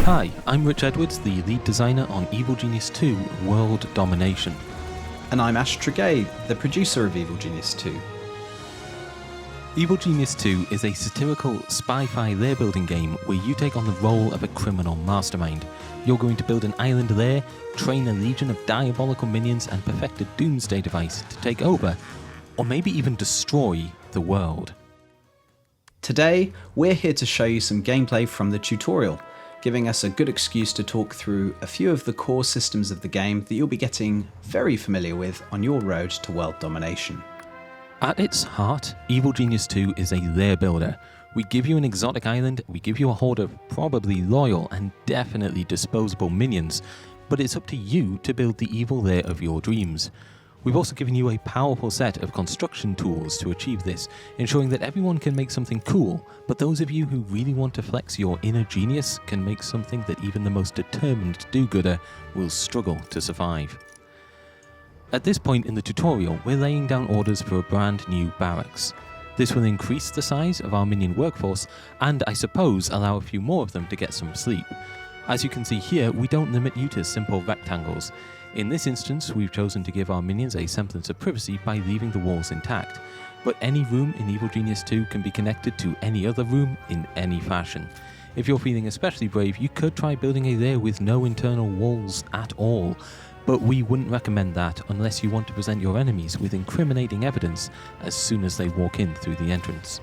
Hi, I'm Rich Edwards, the lead designer on Evil Genius 2 World Domination. And I'm Ash Tregay, the producer of Evil Genius 2. Evil Genius 2 is a satirical spy-fi lair building game where you take on the role of a criminal mastermind. You're going to build an island lair, train a legion of diabolical minions, and perfect a doomsday device to take over, or maybe even destroy, the world. Today, we're here to show you some gameplay from the tutorial, giving us a good excuse to talk through a few of the core systems of the game that you'll be getting very familiar with on your road to world domination. At its heart, Evil Genius 2 is a lair builder. We give you an exotic island, we give you a horde of probably loyal and definitely disposable minions, but it's up to you to build the evil lair of your dreams. We've also given you a powerful set of construction tools to achieve this, ensuring that everyone can make something cool, but those of you who really want to flex your inner genius can make something that even the most determined do-gooder will struggle to survive. At this point in the tutorial, we're laying down orders for a brand new barracks. This will increase the size of our minion workforce and, I suppose, allow a few more of them to get some sleep. As you can see here, we don't limit you to simple rectangles. In this instance, we've chosen to give our minions a semblance of privacy by leaving the walls intact, but any room in Evil Genius 2 can be connected to any other room in any fashion. If you're feeling especially brave, you could try building a lair with no internal walls at all, but we wouldn't recommend that unless you want to present your enemies with incriminating evidence as soon as they walk in through the entrance.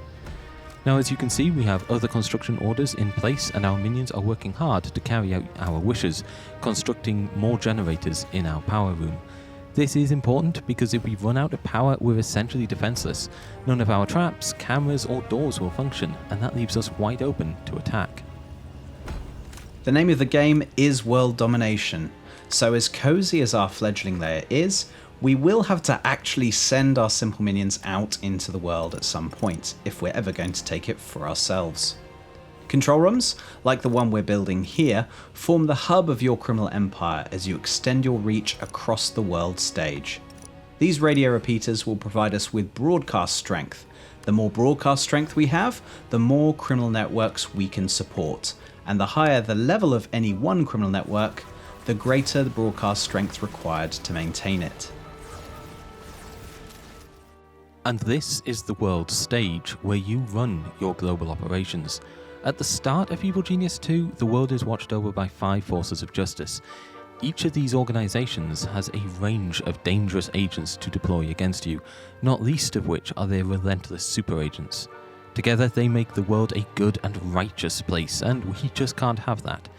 Now, as you can see, we have other construction orders in place and our minions are working hard to carry out our wishes, constructing more generators in our power room. This is important because if we run out of power, we're essentially defenseless. None of our traps, cameras or doors will function, and that leaves us wide open to attack. The name of the game is World Domination, so as cozy as our fledgling lair is, we will have to actually send our simple minions out into the world at some point, if we're ever going to take it for ourselves. Control rooms, like the one we're building here, form the hub of your criminal empire as you extend your reach across the world stage. These radio repeaters will provide us with broadcast strength. The more broadcast strength we have, the more criminal networks we can support, and the higher the level of any one criminal network, the greater the broadcast strength required to maintain it. And this is the world stage where you run your global operations. At the start of Evil Genius 2, the world is watched over by 5 forces of justice. Each of these organizations has a range of dangerous agents to deploy against you, not least of which are their relentless super agents. Together they make the world a good and righteous place, and we just can't have that.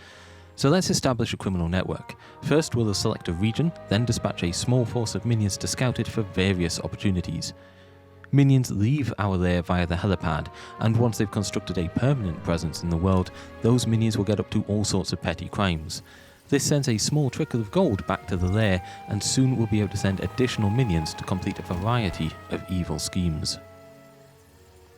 So let's establish a criminal network. First we'll select a region, then dispatch a small force of minions to scout it for various opportunities. Minions leave our lair via the helipad, and once they've constructed a permanent presence in the world, those minions will get up to all sorts of petty crimes. This sends a small trickle of gold back to the lair, and soon we'll be able to send additional minions to complete a variety of evil schemes.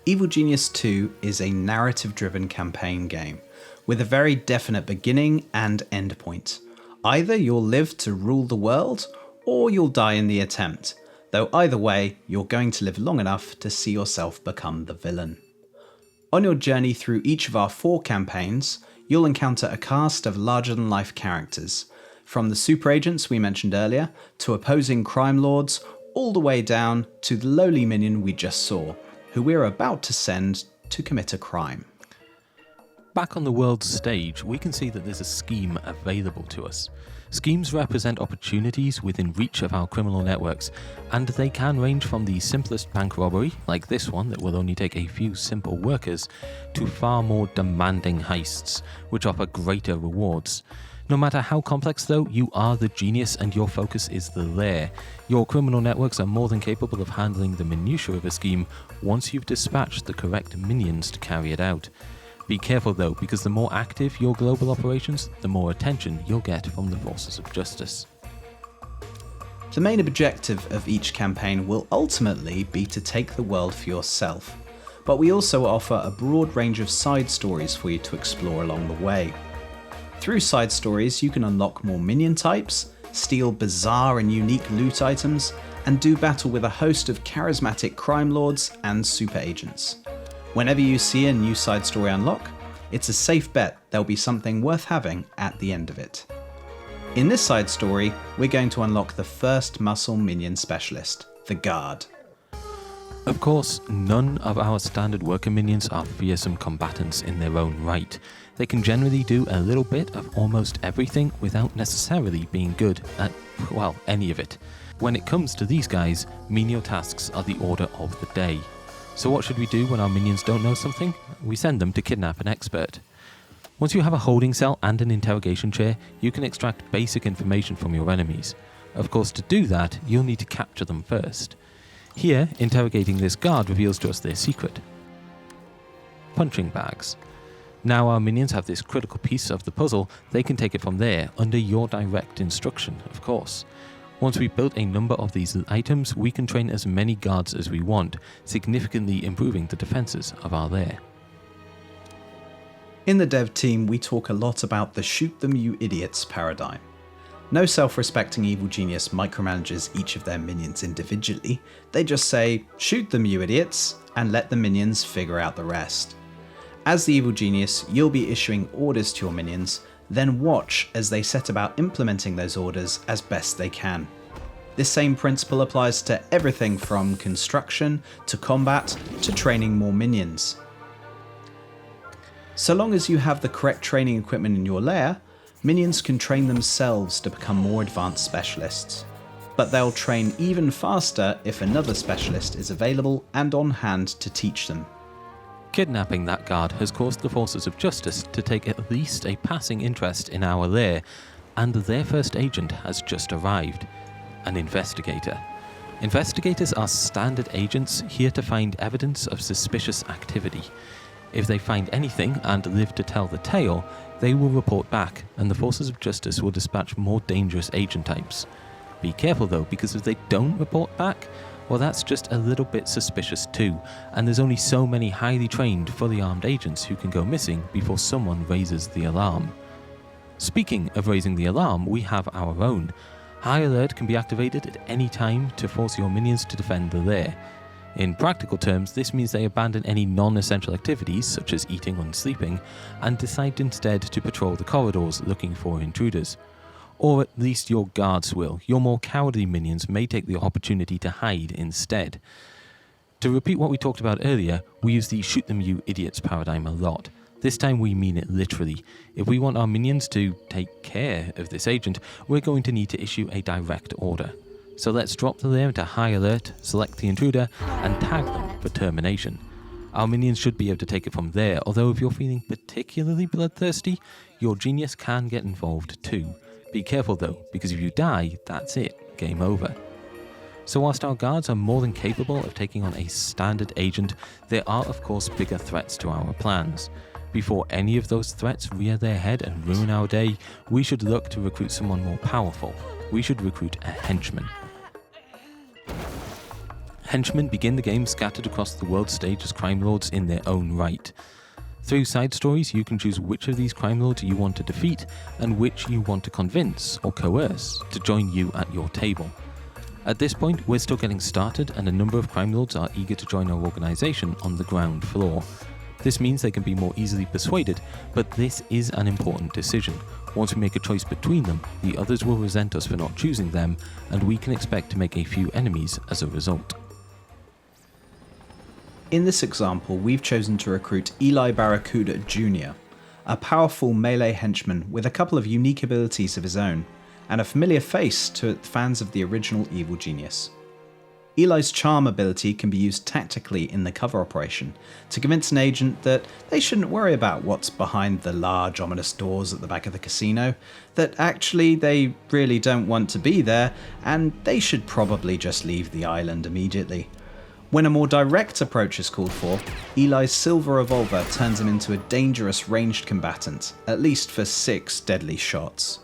Evil Genius 2 is a narrative-driven campaign game, with a very definite beginning and end point. Either you'll live to rule the world, or you'll die in the attempt. Though either way, you're going to live long enough to see yourself become the villain. On your journey through each of our 4 campaigns, you'll encounter a cast of larger-than-life characters, from the super agents we mentioned earlier, to opposing crime lords, all the way down to the lowly minion we just saw, who we're about to send to commit a crime. Back on the world stage, we can see that there's a scheme available to us. Schemes represent opportunities within reach of our criminal networks, and they can range from the simplest bank robbery, like this one that will only take a few simple workers, to far more demanding heists, which offer greater rewards. No matter how complex though, you are the genius and your focus is the lair. Your criminal networks are more than capable of handling the minutiae of a scheme once you've dispatched the correct minions to carry it out. Be careful though, because the more active your global operations, the more attention you'll get from the forces of justice. The main objective of each campaign will ultimately be to take the world for yourself, but we also offer a broad range of side stories for you to explore along the way. Through side stories, you can unlock more minion types, steal bizarre and unique loot items, and do battle with a host of charismatic crime lords and super agents. Whenever you see a new side story unlock, it's a safe bet there'll be something worth having at the end of it. In this side story, we're going to unlock the first muscle minion specialist, the Guard. Of course, none of our standard worker minions are fearsome combatants in their own right. They can generally do a little bit of almost everything without necessarily being good at, well, any of it. When it comes to these guys, menial tasks are the order of the day. So what should we do when our minions don't know something? We send them to kidnap an expert. Once you have a holding cell and an interrogation chair, you can extract basic information from your enemies. Of course, to do that, you'll need to capture them first. Here, interrogating this guard reveals to us their secret. Punching bags. Now our minions have this critical piece of the puzzle, they can take it from there, under your direct instruction, of course. Once we've built a number of these items, we can train as many guards as we want, significantly improving the defenses of our lair. In the dev team, we talk a lot about the shoot them you idiots paradigm. No self-respecting evil genius micromanages each of their minions individually, they just say, shoot them you idiots, and let the minions figure out the rest. As the evil genius, you'll be issuing orders to your minions, then watch as they set about implementing those orders as best they can. This same principle applies to everything from construction, to combat, to training more minions. So long as you have the correct training equipment in your lair, minions can train themselves to become more advanced specialists. But they'll train even faster if another specialist is available and on hand to teach them. Kidnapping that guard has caused the forces of justice to take at least a passing interest in our lair, and their first agent has just arrived, an investigator. Investigators are standard agents here to find evidence of suspicious activity. If they find anything and live to tell the tale, they will report back, and the forces of justice will dispatch more dangerous agent types. Be careful though, because if they don't report back, well, that's just a little bit suspicious too, and there's only so many highly trained, fully armed agents who can go missing before someone raises the alarm. Speaking of raising the alarm, we have our own. High Alert can be activated at any time to force your minions to defend the lair. In practical terms, this means they abandon any non-essential activities, such as eating and sleeping, and decide instead to patrol the corridors looking for intruders. Or at least your guards will. Your more cowardly minions may take the opportunity to hide instead. To repeat what we talked about earlier, we use the shoot them you idiots paradigm a lot. This time we mean it literally. If we want our minions to take care of this agent, we're going to need to issue a direct order. So let's drop the lair into high alert, select the intruder, and tag them for termination. Our minions should be able to take it from there, although if you're feeling particularly bloodthirsty, your genius can get involved too. Be careful though, because if you die, that's it, game over. So whilst our guards are more than capable of taking on a standard agent, there are of course bigger threats to our plans. Before any of those threats rear their head and ruin our day, we should look to recruit someone more powerful. We should recruit a henchman. Henchmen begin the game scattered across the world stage as crime lords in their own right. Through side stories, you can choose which of these crime lords you want to defeat and which you want to convince or coerce to join you at your table. At this point, we're still getting started and a number of crime lords are eager to join our organisation on the ground floor. This means they can be more easily persuaded, but this is an important decision. Once we make a choice between them, the others will resent us for not choosing them, and we can expect to make a few enemies as a result. In this example, we've chosen to recruit Eli Barracuda Jr., a powerful melee henchman with a couple of unique abilities of his own, and a familiar face to fans of the original Evil Genius. Eli's charm ability can be used tactically in the cover operation to convince an agent that they shouldn't worry about what's behind the large ominous doors at the back of the casino, that actually they really don't want to be there, and they should probably just leave the island immediately. When a more direct approach is called for, Eli's silver revolver turns him into a dangerous ranged combatant, at least for 6 deadly shots.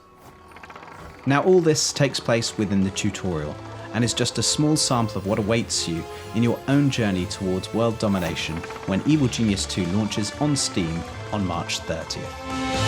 Now all this takes place within the tutorial, and is just a small sample of what awaits you in your own journey towards world domination when Evil Genius 2 launches on Steam on March 30th.